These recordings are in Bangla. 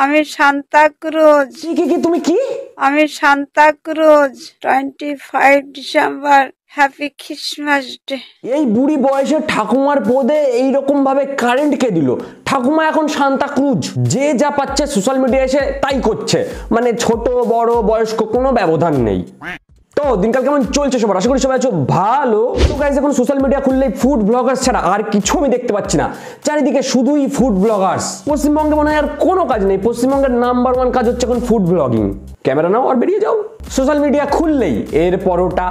আমি সান্তাক্রুজ। কি তুমি কি? আমি Santa Cruz. 25 December, happy Christmas day. এই বুড়ি বয়সে ঠাকুমার পদে এইরকম ভাবে কারেন্ট কে দিল? ঠাকুমা এখন সান্তাক্রুজ, যে যা পাচ্ছে সোশ্যাল মিডিয়া এসে তাই করছে, মানে ছোট বড় বয়স্ক কোনো ব্যবধান নেই। তো দিনকাল কেমন চলছে সবার? আশা করি সবাই আছো ভালো। তো গাইস, এখন সোশ্যাল মিডিয়া খুললেই ফুড ব্লগার্স ছাড়া আর কিছু আমি দেখতে পাচ্ছি না। চারিদিকে শুধুই ফুড ব্লগার্স। পশ্চিমবঙ্গে মনে হয় আর কোনো কাজ নেই। পশ্চিমবঙ্গের নাম্বার 1 কাজ হচ্ছে এখন ফুড ব্লগিং। ক্যামেরা নাও আর বেরিয়ে যাও। সোশ্যাল মিডিয়া খুললেই এর পরোটা,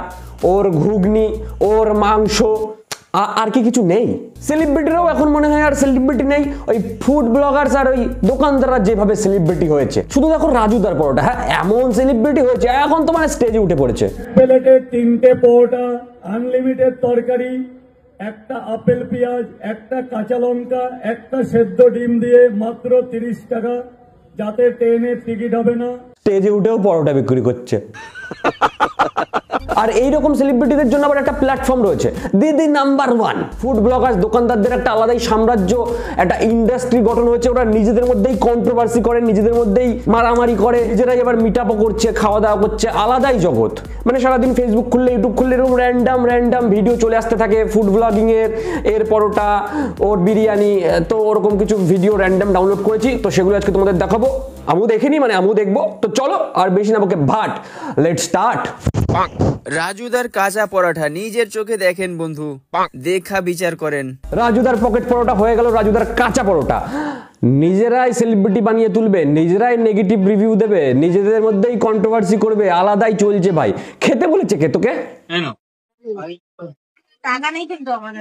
ওর ঘুগনি, ওর মাংস, আর কি কিছু নেই? সেলিব্রিটিরাও এখন মনে হয় আর সেলিব্রিটি নেই, ওই ফুড ব্লগার্স আর ওই দোকানদাররা যেভাবে সেলিব্রিটি হয়েছে। শুধু দেখো রাজুদার পরোটা, হ্যাঁ এমন সেলিব্রিটি হয়েছে এখন তো মানে স্টেজে উঠে পড়েছে। প্লেটে 3টে পরোটা, আনলিমিটেড তরকারি, একটা আপেল পেঁয়াজ, একটা কাঁচা লঙ্কা, একটা সেদ্ধ ডিম দিয়ে মাত্র 30 টাকা, যাতে ট্রেনের টিকিট হবে না। স্টেজে উঠেও পরোটা বিক্রি করছে। আর এইরকম সেলিব্রিটিদের জন্য আবার একটা প্ল্যাটফর্ম রয়েছে, দিদি নাম্বার 1 ফুড ব্লগার্স। দোকানদারদের একটা আলাদাই সাম্রাজ্য, একটা ইন্ডাস্ট্রি গঠন হয়েছে। ওরা নিজেদের মধ্যেই কন্ট্রোভার্সি করে, নিজেদের মধ্যেই মারামারি করে, নিজেরাই আবার মিট আপও করছে, খাওয়া দাওয়া করছে, আলাদাই জগৎ। মানে সারাদিন ফেসবুক খুললে, ইউটিউব খুললে এরকম র্যান্ডাম ভিডিও চলে আসতে থাকে ফুড ব্লগিং এর পরোটা, ওর বিরিয়ানি। তো ওরকম কিছু ভিডিও র্যান্ডাম ডাউনলোড করেছি, তো সেগুলো আজকে তোমাদের দেখাবো। আমিও দেখিনি, মানে আমিও দেখবো। তো চলো আর বেশি না বকে ভাট, লেটস স্টার্ট। রাজুদার কাঁচা পরোটা নিজের চোখে দেখেন বন্ধু, দেখা বিচার করেন। রাজুদার পকেট পরোটা হয়ে গেল রাজুদার কাঁচা পরোটা। নিজেরাই সেলিব্রিটি বানিয়ে তুলবে, নিজেরাই নেগেটিভ রিভিউ দেবে, নিজেদের মধ্যেই কন্ট্রোভার্সি করবে, আলাদাই চলছে ভাই। খেতে বলেছে কে তোকে?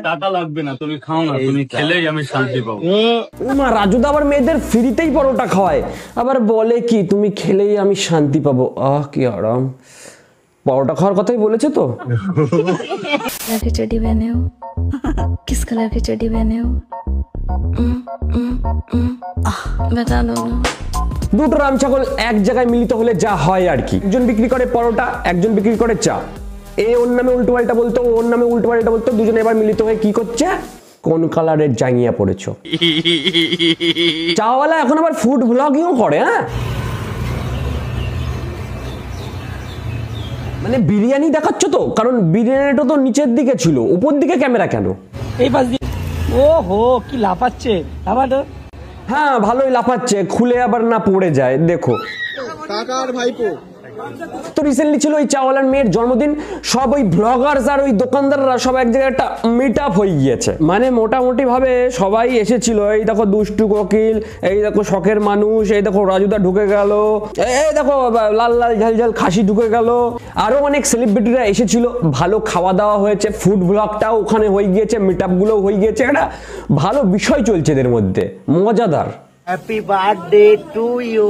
টাকা লাগবে না, তুমি খাও না, তুমি খেলেই আমি শান্তি পাবো। মা, রাজুদা আবার মেয়েদের ফ্রিতেই পরোটা খাওয়ায়, আবার বলে কি তুমি খেলেই আমি শান্তি পাবো। কি আরাম। পরোটা খাওয়ার কথাই বলেছে তো। की चड्डी पहने हो? किस कलर की चड्डी पहने हो? बता दो ना। দুটো রাম ছাগল এক জায়গায় মিলিত হলে যা হয় আর কি। একজন বিক্রি করে পরোটা, একজন বিক্রি করে চা। এ ওর নামে উল্টো পাল্টা বলতো, ওর নামে উল্টো পাল্টা বলতো, দুজনে এবার মিলিত হয়ে কি করছে? কোন কালারের জাঙ্গিয়া পড়েছো। চাওয়ালা এখন আবার ফুড ব্লগিংও করে। হ্যাঁ, মানে বিরিয়ানি দেখাচ্ছ তো, কারণ বিরিয়ানিটা তো নিচের দিকে ছিল, উপর দিকে ক্যামেরা কেন? এই পাশ দিয়ে। ও হো, কি লাফাচ্ছে। হ্যাঁ, ভালোই লাফাচ্ছে, খুলে আবার না পড়ে যায়। দেখো কাকার ভাইপো। তো রিসেন্টলি ছিল ওই চাওয়ালার মেয়ের জন্মদিন। সব ওই ব্লগার্স আর ওই দোকানদাররা সব এক জায়গায় একটা মিট আপ হয়ে গিয়েছে। মানে মোটামুটি ভাবে সবাই এসেছিল। এই দেখো দুষ্টু কোকিল, এই দেখো শখের মানুষ, এই দেখো রাজুদা ঢুকে গেল, এই দেখো লাল লাল ঝাল ঝাল খাসি ঢুকে গেল, আরো অনেক সেলিব্রিটিরা এসেছিল। ভালো খাওয়া দাওয়া হয়েছে, ফুড ব্লগটাও ওখানে হয়ে গিয়েছে, মিট আপ গুলো হয়ে গিয়েছে। একটা ভালো বিষয় চলছে এদের মধ্যে, মজাদার। Happy birthday to you.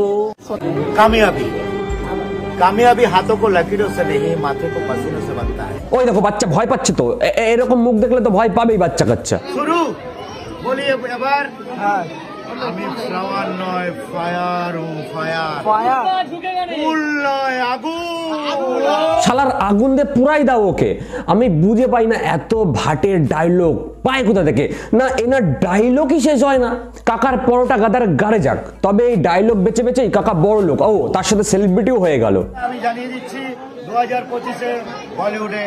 কামিয়াবি कामयाबी हाथों को लकीरों से नहीं, माथे को पसीनों से बनता है। ওই দেখো বাচ্চা ভয় পাচ্ছে তো, এরকম মুখ দেখলে তো ভয় পাবেই বাচ্চা কাচ্চা। শুরু বলি এবার। আমি ফ্লাওয়ার নয়, ফায়ার ও ফায়ার। ফুল নয়, আগুন। শালার আগুন দিয়ে পুরাই দাও ওকে। আমি বুঝে পাই না এত ভাটের ডায়লগ পায় কোথা থেকে। না, এনার ডায়লগই শেষ হয় না। কাকার পরোটা গাদার গাড়ে যাক, তবে এই ডায়লগ বেঁচে বেঁচেই কাকা বড় লোক। ও তার সাথে সেলিব্রিটিও হয়ে গেল। আমি জানিয়ে দিচ্ছি 2025-এ বলিউডে।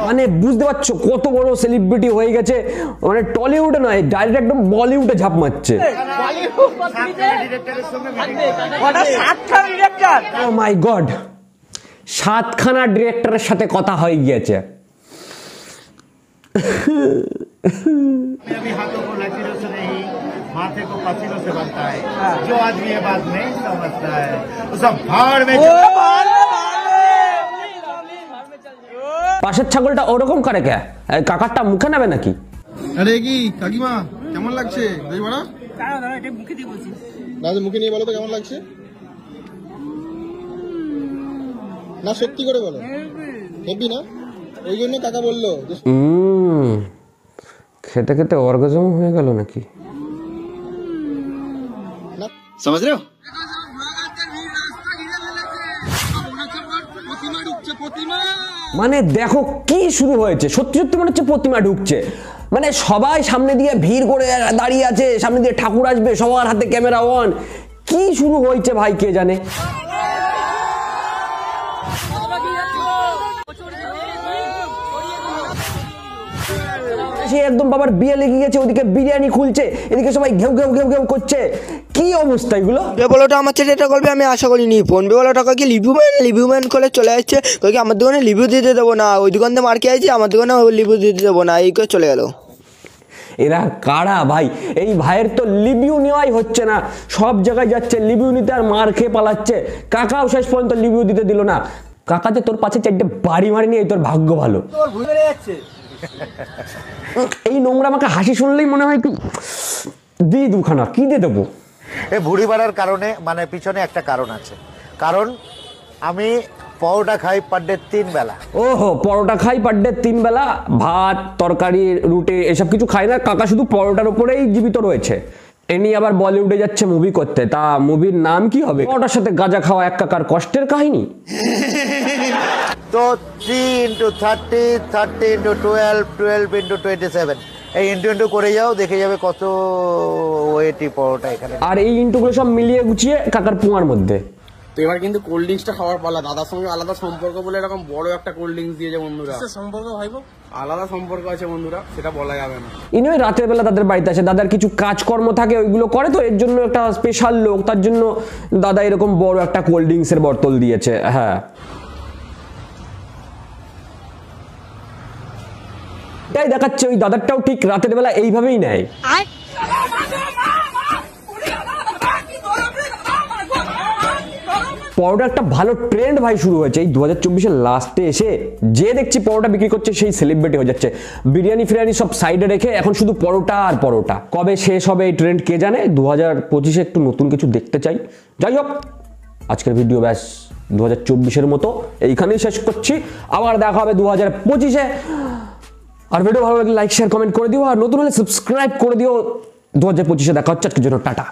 মানে বুঝতে পারছো কত বড় সেলিব্রিটি হয়ে গেছে। মানে টলিউডে নয়, ডাইরেক্ট একদম বলিউডে ঝাঁপ মারছে। ও মাই গড, 7খানা ডিরেক্টরের সাথে কথা হয়ে গিয়েছে। माथे को पसीनों से बनता है। जो आदमी ये बात नहीं समझता है वो सब भाड़ में। পাশের ছাগলটা ওরকম করে কে? কাকারটা মুখে নেবে নাকি? আরে কি কাকিমা কেমন লাগছে দই বড়া? দাদা মুখে নিয়ে বলো তো কেমন লাগছে। না সত্যি করে বলো। হেভি না? ওই জন্য কাকা বললো। খেতে খেতে অর্গাজম হয়ে গেল নাকি? समझ रहे हो? মানে দেখো কি শুরু হয়েছে। সত্যি সত্যি মনে হচ্ছে প্রতিমা ঢুকছে। মানে সবাই সামনে দিয়ে ভিড় করে দাঁড়িয়ে আছে, সামনে দিয়ে ঠাকুর আসবে, সবার হাতে ক্যামেরা অন। কি শুরু হয়েছে ভাই কে জানে। সে একদম বাবার বিয়ে লেগে গেছে, ওদিকে বিরিয়ানি খুলছে, এদিকে সবাই ঘেউ ঘেউ ঘেউ ঘেউ করছে। কি অবস্থা এগুলো? বলোটা আমার ছেলে এটা করবে আমি আশা করিনি। ফোন পে বলা টাকা কি লিভিউ ম্যান করে চলে যাচ্ছে, কি আমার দোকানে লিভিউ দিতে দেবো না, ওই দোকান থেকে মার্কে আছে আমার দোকানে লিভিউ দিতে দেবো না, এই করে চলে গেল। এরা কারা ভাই? এই ভাইয়ের তো লিভিউ নেওয়াই হচ্ছে না, সব জায়গায় যাচ্ছে লিভিউ নিতে আর মার খেয়ে পালাচ্ছে। কাকাও শেষ পর্যন্ত লিভিউ দিতে দিল না। কাকাতে তোর পাশে 4টে বাড়ি মারিনি, এই তোর ভাগ্য ভালো। এই নোংরা আমাকে হাসি শুনলেই মনে হয় কি দিয়ে দুখানা কি দিয়ে দেবো। এই ভুড়ি বাড়ার কারণে মানে পিছনে একটা কারণ আছে, কারণ আমি পরোটা খাই পার ডে 3 বেলা। ওহো, পরোটা খাই পার ডে 3 বেলা, ভাত তরকারি রুটি এসব কিছু খাই না। কাকা শুধু পরোটার উপরেই জীবিত রয়েছে। এনি আবার বলিউডে যাচ্ছে মুভি করতে, তা মুভির নাম কি হবে? পরোটার সাথে গাঁজা খাওয়া এক কাকার কষ্টের কাহিনী। তো 3 × 30, 30 × 12, 12 × 27, এই ইন্টু করে যাও, দেখে যাবে কত ওয়েটি পরোটা এখানে। আর এই ইন্টুগুলো সব মিলিয়ে গুছিয়ে কাকার পুয়ার মধ্যে। তো এবার কিন্তু কোল্ড ড্রিঙ্কসটা খাওয়ার পালা। দাদার সঙ্গে আলাদা সম্পর্ক বলে এরকম বড় একটা কোল্ড ড্রিঙ্কস দিয়েছে বন্ধুরা। সম্পর্ক ভাইবো আলাদা সম্পর্ক আছে বন্ধুরা, সেটা বলা যাবে না। ইনি রাতের বেলা দাদার বাড়িতে আছে, দাদার কিছু কাজকর্ম থাকে ওইগুলো করে, তো এর জন্য একটা স্পেশাল লোক, তার জন্য দাদা এরকম বড় একটা কোল্ড ড্রিঙ্কসের বোতল দিয়েছে। হ্যাঁ, তাই দেখাচ্ছে ওই দাদারটাও ঠিক রাতের বেলা এইভাবেই নেয়। পরোটা একটা ভালো ট্রেন্ড ভাই শুরু হয়েছে এই 2024-এর লাস্টে এসে। যে দেখছি পরোটা বিক্রি করছে সেই সেলিব্রিটি হয়ে যাচ্ছে। বিরিয়ানি ফিরিয়ানি সব সাইডে রেখে এখন শুধু পরোটা আর পরোটা। কবে শেষ হবে এই ট্রেন্ড কে জানে। 2025-এ একটু নতুন কিছু দেখতে চাই। যাই হোক, আজকের ভিডিও ব্যাস 2024-এর মতো এইখানেই শেষ করছি। আবার দেখা হবে 2025-এ। আর ভিডিও ভালো লাগলে লাইক শেয়ার কমেন্ট করে দিও, আর নতুন হলে সাবস্ক্রাইব করে দিও। 2025-এ দেখা হচ্ছে। আজকের জন্য টাটা।